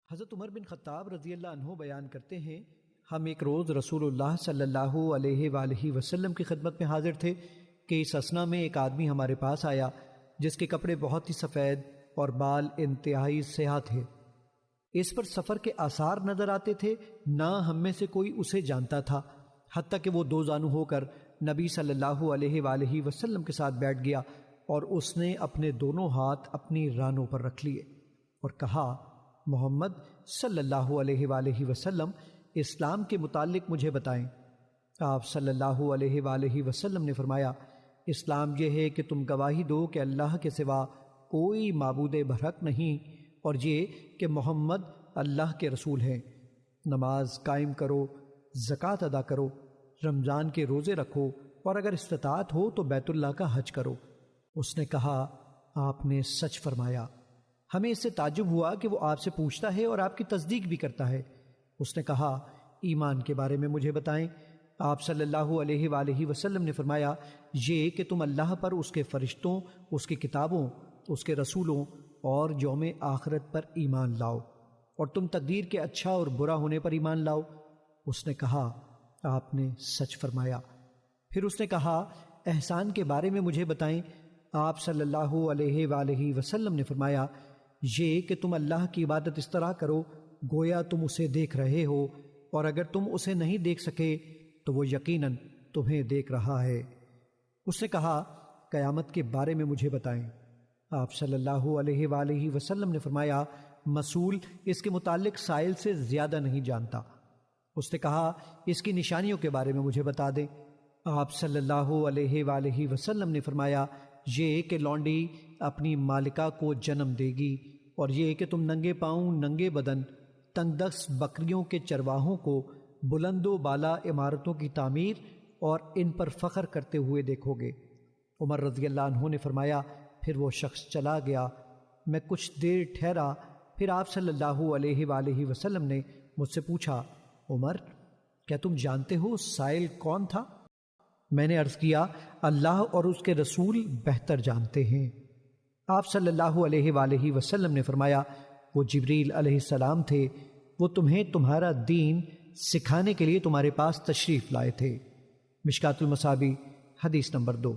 حضرت عمر بن خطاب رضی اللہ عنہ بیان کرتے ہیں، ہم ایک روز رسول اللہ صلی اللہ علیہ وآلہ وسلم کی خدمت میں حاضر تھے کہ اس اثنا میں ایک آدمی ہمارے پاس آیا جس کے کپڑے بہت ہی سفید اور بال انتہائی سیاہ تھے۔ اس پر سفر کے آثار نظر آتے تھے، نہ ہم میں سے کوئی اسے جانتا تھا، حتیٰ کہ وہ دو زانو ہو کر نبی صلی اللہ علیہ وآلہ وسلم کے ساتھ بیٹھ گیا اور اس نے اپنے دونوں ہاتھ اپنی رانوں پر رکھ لیے اور کہا، محمد صلی اللہ علیہ وآلہ وسلم اسلام کے متعلق مجھے بتائیں۔ آپ صلی اللہ علیہ وآلہ وسلم نے فرمایا، اسلام یہ ہے کہ تم گواہی دو کہ اللہ کے سوا کوئی معبود برحق نہیں، اور یہ کہ محمد اللہ کے رسول ہیں، نماز قائم کرو، زکوٰۃ ادا کرو، رمضان کے روزے رکھو، اور اگر استطاعت ہو تو بیت اللہ کا حج کرو۔ اس نے کہا، آپ نے سچ فرمایا۔ ہمیں اس سے تعجب ہوا کہ وہ آپ سے پوچھتا ہے اور آپ کی تصدیق بھی کرتا ہے۔ اس نے کہا، ایمان کے بارے میں مجھے بتائیں۔ آپ صلی اللہ علیہ وآلہ وسلم نے فرمایا، یہ کہ تم اللہ پر، اس کے فرشتوں، اس کی کتابوں، اس کے رسولوں اور یوم آخرت پر ایمان لاؤ، اور تم تقدیر کے اچھا اور برا ہونے پر ایمان لاؤ۔ اس نے کہا، آپ نے سچ فرمایا۔ پھر اس نے کہا، احسان کے بارے میں مجھے بتائیں۔ آپ صلی اللہ علیہ وآلہ وسلم نے فرمایا، یہ کہ تم اللہ کی عبادت اس طرح کرو گویا تم اسے دیکھ رہے ہو، اور اگر تم اسے نہیں دیکھ سکے تو وہ یقیناً تمہیں دیکھ رہا ہے۔ اس نے کہا، قیامت کے بارے میں مجھے بتائیں۔ آپ صلی اللہ علیہ وآلہ وسلم نے فرمایا، مسئول اس کے متعلق سائل سے زیادہ نہیں جانتا۔ اس نے کہا، اس کی نشانیوں کے بارے میں مجھے بتا دیں۔ آپ صلی اللہ علیہ وآلہ وسلم نے فرمایا، یہ کہ لونڈی اپنی مالکہ کو جنم دے گی، اور یہ کہ تم ننگے پاؤں، ننگے بدن، تنگ دست بکریوں کے چرواہوں کو بلند و بالا عمارتوں کی تعمیر اور ان پر فخر کرتے ہوئے دیکھو گے۔ عمر رضی اللہ عنہ نے فرمایا، پھر وہ شخص چلا گیا۔ میں کچھ دیر ٹھہرا، پھر آپ صلی اللہ علیہ وآلہ وسلم نے مجھ سے پوچھا، عمر، کیا تم جانتے ہو سائل کون تھا؟ میں نے عرض کیا، اللہ اور اس کے رسول بہتر جانتے ہیں۔ آپ صلی اللہ علیہ وآلہ وسلم نے فرمایا، وہ جبریل علیہ السلام تھے، وہ تمہیں تمہارا دین سکھانے کے لیے تمہارے پاس تشریف لائے تھے۔ مشکوٰۃ المصابیح حدیث نمبر 2۔